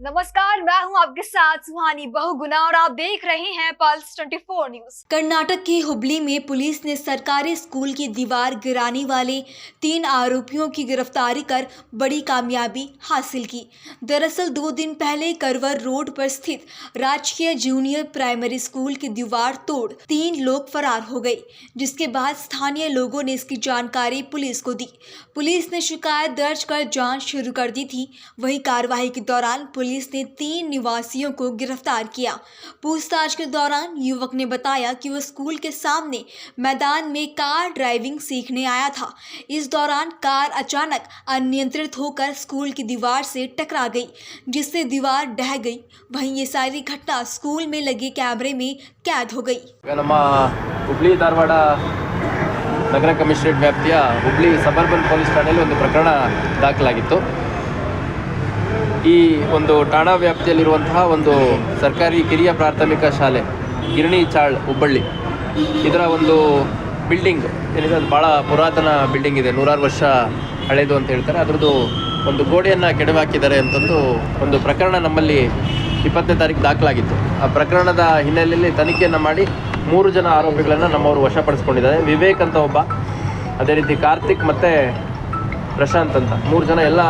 नमस्कार, मैं हूं आपके साथ सुहानी बहुगुना और आप देख रहे हैं पल्स 24 न्यूज। कर्नाटक के हुबली में पुलिस ने सरकारी स्कूल की दीवार गिराने वाले 3 आरोपियों की गिरफ्तारी कर बड़ी कामयाबी हासिल की। दरअसल 2 दिन पहले करवर रोड पर स्थित राजकीय जूनियर प्राइमरी स्कूल की दीवार तोड़ 3 लोग फरार हो गए, जिसके बाद स्थानीय लोगों ने इसकी जानकारी पुलिस को दी। पुलिस ने शिकायत दर्ज कर जांच शुरू कर दी थी। वहीं कार्रवाई के दौरान पुलिस ने 3 निवासियों को गिरफ्तार किया। पूछताछ के दौरान युवक ने बताया कि वह स्कूल के सामने मैदान में कार ड्राइविंग सीखने आया था। इस दौरान कार अचानक अनियंत्रित होकर स्कूल की दीवार से टकरा गई, जिससे दीवार ढह गई। वहीं ये सारी घटना स्कूल में लगे कैमरे में कैद हो गई। ಹುಬ್ಳಿ ಧಾರವಾಡ ನಗರ ಕಮಿಷನರೇಟ್ ವ್ಯಾಪ್ತಿಯ ಹುಬ್ಳಿ ಸಬರ್ಬನ್ ಪೊಲೀಸ್ ಠಾಣೆಯಲ್ಲಿ ಒಂದು ಪ್ರಕರಣ ದಾಖಲಾಗಿತ್ತು. ಈ ಒಂದು ಠಾಣಾ ವ್ಯಾಪ್ತಿಯಲ್ಲಿರುವಂತಹ ಒಂದು ಸರ್ಕಾರಿ ಕಿರಿಯ ಪ್ರಾಥಮಿಕ ಶಾಲೆ ಗಿರಣಿ ಚಾಳ್ ಹುಬ್ಬಳ್ಳಿ, ಇದರ ಒಂದು ಬಿಲ್ಡಿಂಗ್ ಏನಿದೆ ಅದು ಭಾಳ ಪುರಾತನ ಬಿಲ್ಡಿಂಗ್ ಇದೆ, 100 ವರ್ಷ ಹಳೆಯದು ಅಂತ ಹೇಳ್ತಾರೆ. ಅದರದ್ದು ಒಂದು ಗೋಡೆಯನ್ನು ಕೆಡವಾಕಿದ್ದಾರೆ ಅಂತಂದು ಒಂದು ಪ್ರಕರಣ ನಮ್ಮಲ್ಲಿ 20ನೇ ತಾರೀಕು ದಾಖಲಾಗಿತ್ತು. ಆ ಪ್ರಕರಣದ ಹಿನ್ನೆಲೆಯಲ್ಲಿ ತನಿಖೆಯನ್ನು ಮಾಡಿ 3 ಜನ ಆರೋಪಿಗಳನ್ನು ನಮ್ಮವರು ವಶಪಡಿಸ್ಕೊಂಡಿದ್ದಾರೆ. ವಿವೇಕ್ ಅಂತ ಒಬ್ಬ, ಅದೇ ರೀತಿ ಕಾರ್ತಿಕ್ ಮತ್ತು ಪ್ರಶಾಂತ್ ಅಂತ 3 ಜನ, ಎಲ್ಲ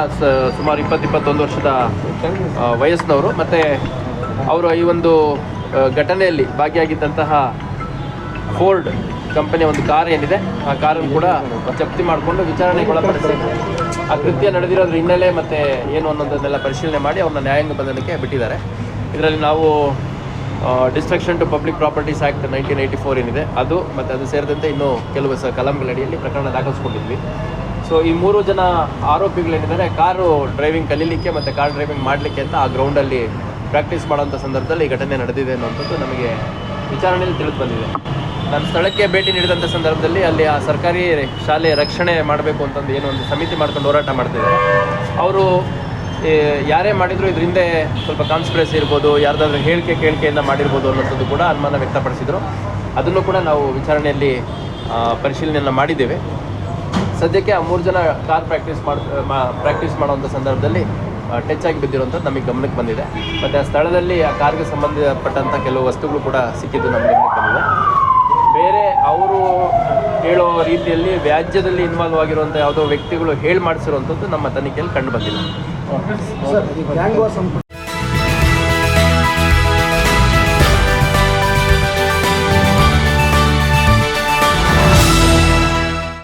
ಸುಮಾರು 20-21 ವರ್ಷದ ವಯಸ್ಸಿನವರು. ಮತ್ತು ಅವರು ಈ ಒಂದು ಘಟನೆಯಲ್ಲಿ ಭಾಗಿಯಾಗಿದ್ದಂತಹ ಫೋರ್ಡ್ ಕಂಪನಿಯ ಒಂದು ಕಾರ್ ಏನಿದೆ, ಆ ಕಾರನ್ನು ಕೂಡ ಜಪ್ತಿ ಮಾಡಿಕೊಂಡು ವಿಚಾರಣೆಗೊಳಪಡಿಸಿ ಆ ಕೃತ್ಯ ನಡೆದಿರೋದ್ರ ಹಿನ್ನೆಲೆ ಮತ್ತು ಏನು ಅನ್ನೋದನ್ನೆಲ್ಲ ಪರಿಶೀಲನೆ ಮಾಡಿ ಅವ್ರನ್ನ ನ್ಯಾಯಾಂಗ ಬಂಧನಕ್ಕೆ ಬಿಟ್ಟಿದ್ದಾರೆ. ಇದರಲ್ಲಿ ನಾವು destruction to public properties act 1984 ಏನಿದೆ ಅದು, ಮತ್ತು ಅದು ಸೇರಿದಂತೆ ಇನ್ನೂ ಕೆಲವು ಕಲಂಗಳಡಿಯಲ್ಲಿ ಪ್ರಕರಣ ದಾಖಲಿಸ್ಕೊಂಡಿದ್ವಿ. ಸೊ ಈ 3 ಜನ ಆರೋಪಿಗಳೇನಿದ್ದಾರೆ, ಕಾರು ಡ್ರೈವಿಂಗ್ ಕಲೀಲಿಕ್ಕೆ ಮತ್ತು ಕಾರ್ ಡ್ರೈವಿಂಗ್ ಮಾಡಲಿಕ್ಕೆ ಅಂತ ಆ ಗ್ರೌಂಡಲ್ಲಿ ಪ್ರಾಕ್ಟೀಸ್ ಮಾಡೋಂಥ ಸಂದರ್ಭದಲ್ಲಿ ಈ ಘಟನೆ ನಡೆದಿದೆ ಅನ್ನೋಂಥದ್ದು ನಮಗೆ ವಿಚಾರಣೆಯಲ್ಲಿ ತಿಳಿದು ಬಂದಿದೆ. ನಾನು ಸ್ಥಳಕ್ಕೆ ಭೇಟಿ ನೀಡಿದಂಥ ಸಂದರ್ಭದಲ್ಲಿ ಅಲ್ಲಿ ಆ ಸರ್ಕಾರಿ ಶಾಲೆ ರಕ್ಷಣೆ ಮಾಡಬೇಕು ಅಂತಂದು ಏನೋ ಒಂದು ಸಮಿತಿ ಮಾಡ್ಕೊಂಡು ಹೋರಾಟ ಮಾಡ್ತಿದ್ದಾರೆ. ಅವರು ಯಾರೇ ಮಾಡಿದರೂ ಇದ್ರ ಹಿಂದೆ ಸ್ವಲ್ಪ ಕಾನ್ಸ್ಪಿರಸಿ ಇರ್ಬೋದು, ಯಾರ್ದಾದ್ರೂ ಕೇಳಿಕೆಯಿಂದ ಮಾಡಿರ್ಬೋದು ಅನ್ನೋಂಥದ್ದು ಕೂಡ ಅನುಮಾನ ವ್ಯಕ್ತಪಡಿಸಿದರು. ಅದನ್ನು ಕೂಡ ನಾವು ವಿಚಾರಣೆಯಲ್ಲಿ ಪರಿಶೀಲನೆಯನ್ನು ಮಾಡಿದ್ದೇವೆ. ಸದ್ಯಕ್ಕೆ ಆ 3 ಜನ ಕಾರ್ ಪ್ರಾಕ್ಟೀಸ್ ಮಾಡೋವಂಥ ಸಂದರ್ಭದಲ್ಲಿ ಟಚ್ ಆಗಿ ಬಿದ್ದಿರೋಂಥದ್ದು ನಮಗೆ ಗಮನಕ್ಕೆ ಬಂದಿದೆ. ಮತ್ತು ಆ ಸ್ಥಳದಲ್ಲಿ ಆ ಕಾರ್ಗೆ ಸಂಬಂಧಪಟ್ಟಂಥ ಕೆಲವು ವಸ್ತುಗಳು ಕೂಡ ಸಿಕ್ಕಿದ್ದು ನಮಗೆ ಗಮನಕ್ಕೆ ಬಂದಿದೆ. ಬೇರೆ ಅವರು ಹೇಳೋ ರೀತಿಯಲ್ಲಿ ವ್ಯಾಜ್ಯದಲ್ಲಿ ಇನ್ವಾಲ್ವ್ ಆಗಿರುವಂಥ ಯಾವುದೋ ವ್ಯಕ್ತಿಗಳು ಮಾಡಿಸಿರುವಂಥದ್ದು ನಮ್ಮ ತನಿಖೆಯಲ್ಲಿ ಕಂಡು ಬಂದಿಲ್ಲ.